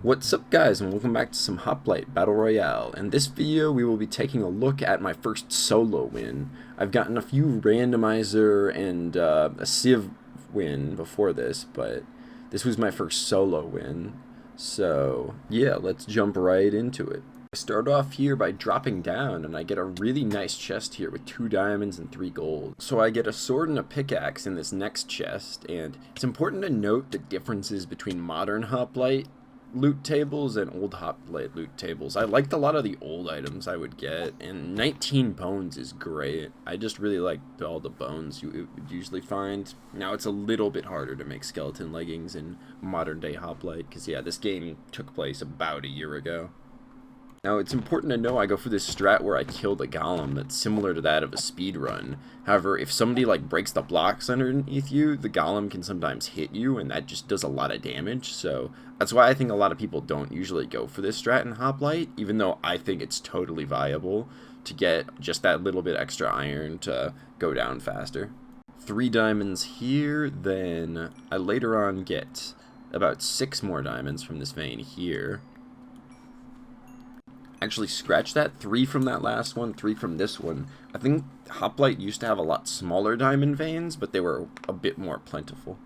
What's up guys, and welcome back to some Hoplite Battle Royale. In this video we will be taking a look at my first solo win. I've gotten a few randomizer and a civ win before this, but this was my first solo win. So yeah, let's jump right into it. I start off here by dropping down, and I get a really nice chest here with 2 diamonds and 3 gold. So I get a sword and a pickaxe in this next chest, and it's important to note the differences between modern Hoplite loot tables and old Hoplite loot tables. I liked a lot of the old items I would get, and 19 bones is great. I just really like all the bones you would usually find. Now it's a little bit harder to make skeleton leggings in modern day Hoplite, because yeah, this game took place about a year ago. Now, it's important to know I go for this strat where I killed a golem that's similar to that of a speed run. However, if somebody like breaks the blocks underneath you, the golem can sometimes hit you, and that just does a lot of damage. So that's why I think a lot of people don't usually go for this strat in Hoplite, even though I think it's totally viable to get just that little bit extra iron to go down faster. 3 diamonds here, then I later on get about 6 more diamonds from this vein here. Actually, scratch that, 3 from that last one, 3 from this one. I think Hoplite used to have a lot smaller diamond veins, but they were a bit more plentiful.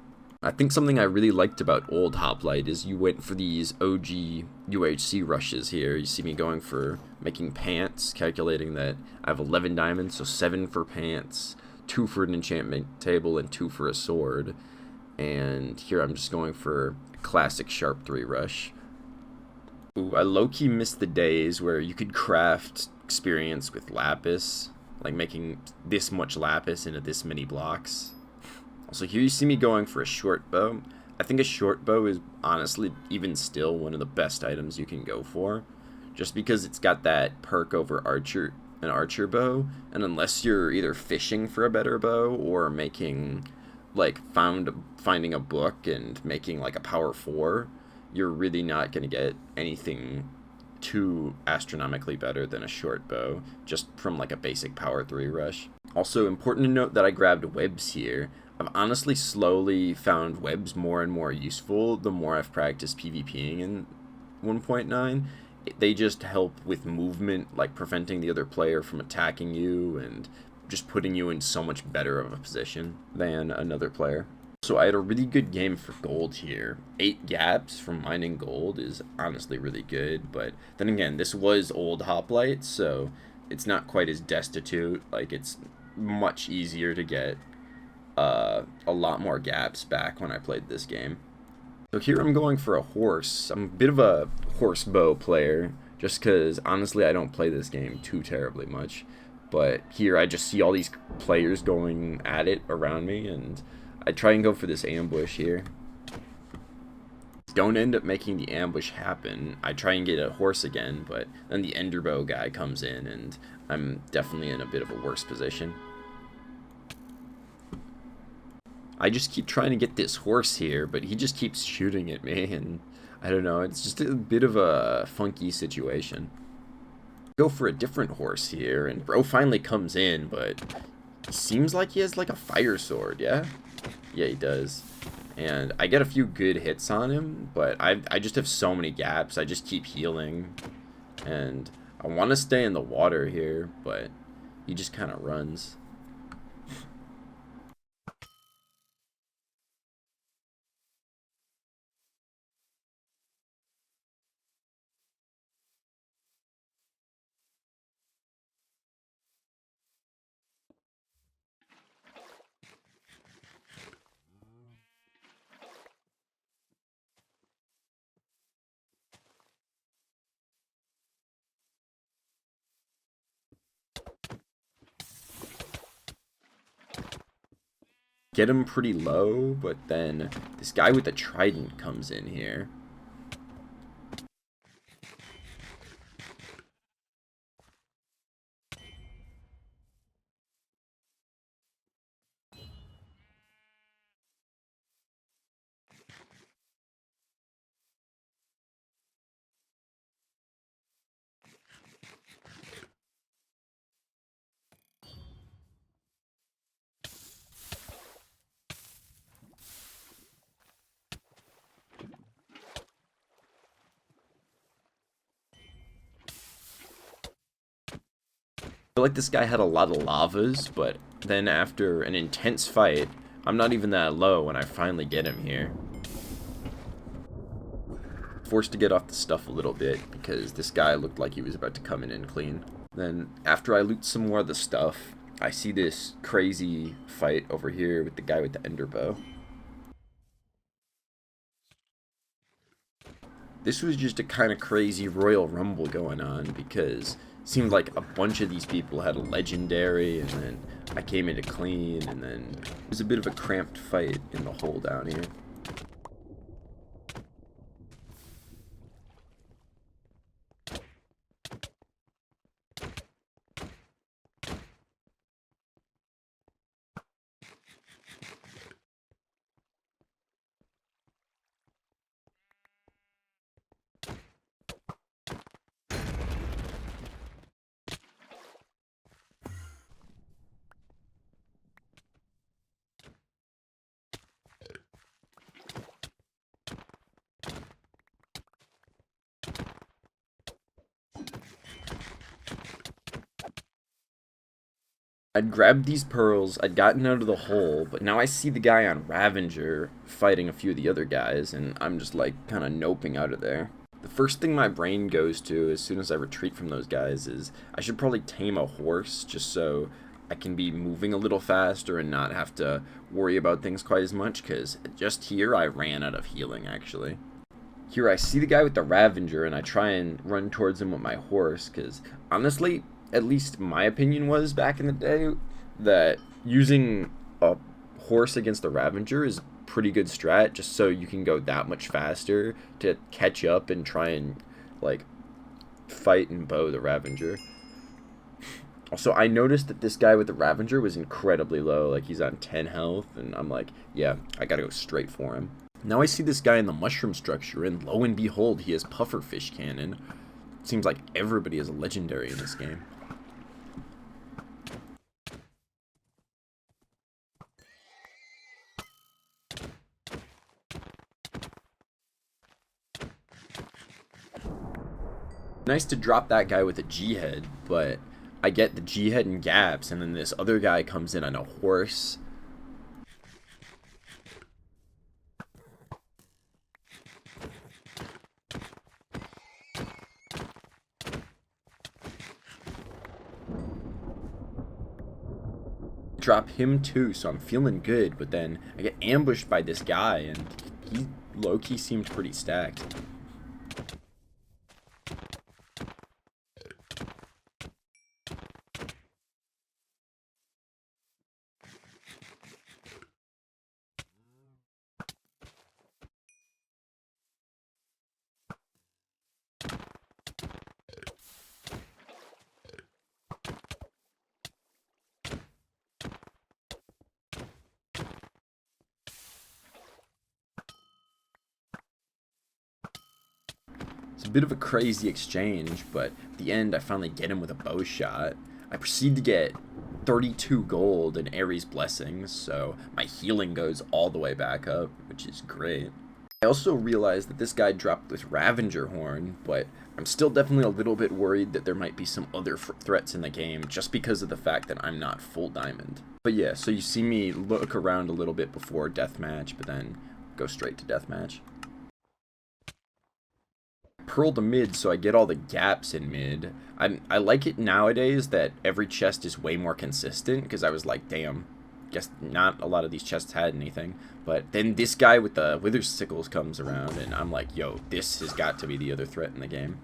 I think something I really liked about old Hoplite is you went for these OG UHC rushes here. You see me going for making pants, calculating that I have 11 diamonds, so 7 for pants, 2 for an enchantment table, and 2 for a sword. And here I'm just going for a classic sharp 3 rush. Ooh, I low-key miss the days where you could craft experience with lapis, like making this much lapis into this many blocks. Also, here you see me going for a short bow. I think a short bow is honestly, even still, one of the best items you can go for, just because it's got that perk over an archer bow, and unless you're either fishing for a better bow or making, like, finding a book and making like a power 4, you're really not going to get anything too astronomically better than a short bow, just from like a basic power 3 rush. Also, important to note that I grabbed webs here. I've honestly slowly found webs more and more useful the more I've practiced PvPing in 1.9. They just help with movement, like preventing the other player from attacking you and just putting you in so much better of a position than another player. So I had a really good game for gold here. 8 gaps from mining gold is honestly really good, but then again, this was old Hoplite, so it's not quite as destitute. Like, it's much easier to get a lot more gaps back when I played this game. So here I'm going for a horse. I'm a bit of a horse bow player, just because honestly I don't play this game too terribly much. But here I just see all these players going at it around me, and I try and go for this ambush here. Don't end up making the ambush happen. I try and get a horse again, but then the enderbow guy comes in, and I'm definitely in a bit of a worse position. I just keep trying to get this horse here, but he just keeps shooting at me, and I don't know, it's just a bit of a funky situation. Go for a different horse here, and bro finally comes in, but it seems like he has like a fire sword, yeah? Yeah, he does. And I get a few good hits on him, but I just have so many gaps. I just keep healing. And I want to stay in the water here, but he just kind of runs. Get him pretty low, but then this guy with the trident comes in here. feel like this guy had a lot of lavas, but then after an intense fight, I'm not even that low when I finally get him here. Forced to get off the stuff a little bit because this guy looked like he was about to come in and clean. Then after I loot some more of the stuff, I see this crazy fight over here with the guy with the ender bow. This was just a kind of crazy Royal Rumble going on because it seemed like a bunch of these people had a legendary, and then I came in to clean, and then it was a bit of a cramped fight in the hole down here. I'd grabbed these pearls, I'd gotten out of the hole, but now I see the guy on Ravager fighting a few of the other guys, and I'm just like kind of noping out of there. The first thing my brain goes to as soon as I retreat from those guys is I should probably tame a horse just so I can be moving a little faster and not have to worry about things quite as much, because just here I ran out of healing actually. Here I see the guy with the Ravager and I try and run towards him with my horse, because honestly, at least my opinion was back in the day that using a horse against the Ravager is pretty good strat, just so you can go that much faster to catch up and try and like fight and bow the Ravager. Also, I noticed that this guy with the Ravager was incredibly low, like he's on 10 health, and I'm like, yeah, I gotta go straight for him. Now I see this guy in the mushroom structure, and lo and behold, he has pufferfish cannon. Seems like everybody is a legendary in this game. Nice to drop that guy with a G-head, but I get the G-head and gaps, and then this other guy comes in on a horse. Drop him too, so I'm feeling good, but then I get ambushed by this guy, and he low-key seemed pretty stacked. It's a bit of a crazy exchange, but at the end I finally get him with a bow shot. I proceed to get 32 gold and Ares blessings, so my healing goes all the way back up, which is great. I also realized that this guy dropped this Ravager horn, but I'm still definitely a little bit worried that there might be some other threats in the game just because of the fact that I'm not full diamond. But yeah, so you see me look around a little bit before Deathmatch, but then go straight to Deathmatch. Pearl to mid, so I get all the gaps in mid. I like it nowadays that every chest is way more consistent, because I was like, damn, guess not a lot of these chests had anything. But then this guy with the wither sickles comes around, and I'm like, yo, this has got to be the other threat in the game.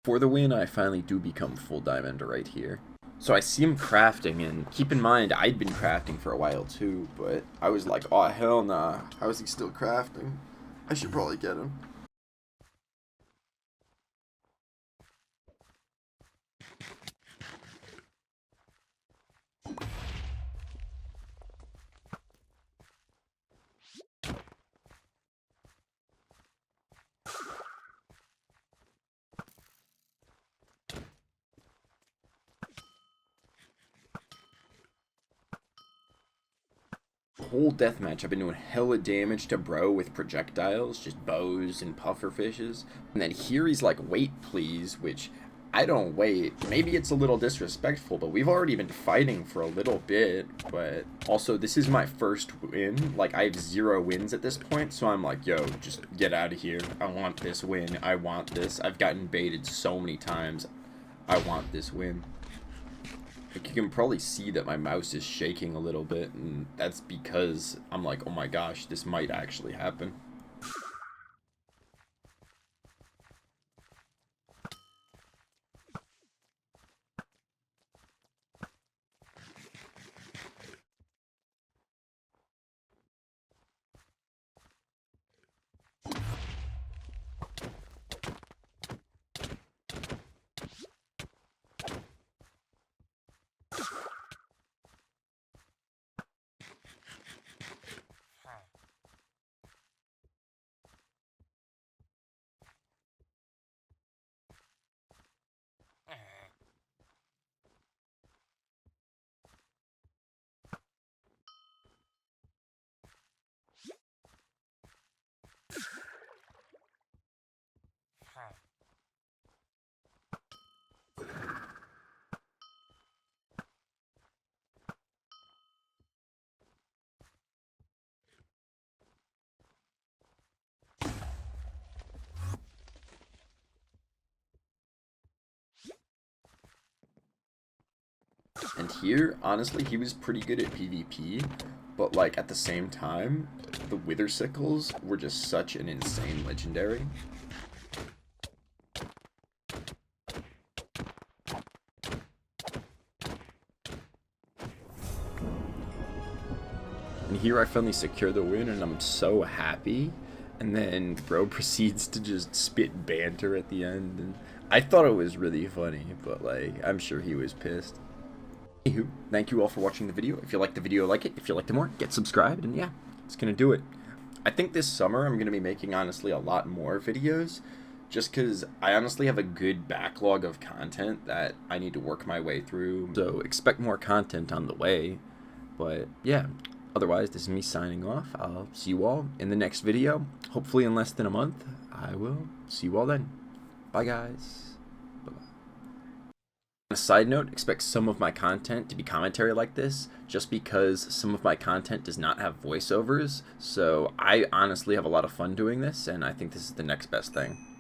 For the win, I finally do become full diamond right here. So I see him crafting, and keep in mind, I'd been crafting for a while too, but I was like, oh hell nah, how is he still crafting? I should probably get him. Whole deathmatch, I've been doing hella damage to bro with projectiles, just bows and puffer fishes. And then here he's like, wait please, which I don't wait. Maybe it's a little disrespectful, but we've already been fighting for a little bit. But also, this is my first win. Like, I have 0 wins at this point, so I'm like, yo, just get out of here. I want this win. I want this. I've gotten baited so many times. I want this win. Like, you can probably see that my mouse is shaking a little bit, and that's because I'm like, oh my gosh, this might actually happen. And here, honestly, he was pretty good at PvP, but like at the same time, the Wither Sickles were just such an insane legendary. And here I finally secure the win, and I'm so happy. And then bro proceeds to just spit banter at the end, and I thought it was really funny, but like, I'm sure he was pissed. Anywho, thank you all for watching the video. If you liked the video, like it. If you liked it more, get subscribed, and yeah, it's gonna do it. I think this summer I'm gonna be making, honestly, a lot more videos, just because I honestly have a good backlog of content that I need to work my way through. So expect more content on the way, but yeah. Otherwise, this is me signing off. I'll see you all in the next video, hopefully in less than a month. I will see you all then. Bye, guys. Bye-bye. On a side note, expect some of my content to be commentary like this, just because some of my content does not have voiceovers, so I honestly have a lot of fun doing this, and I think this is the next best thing.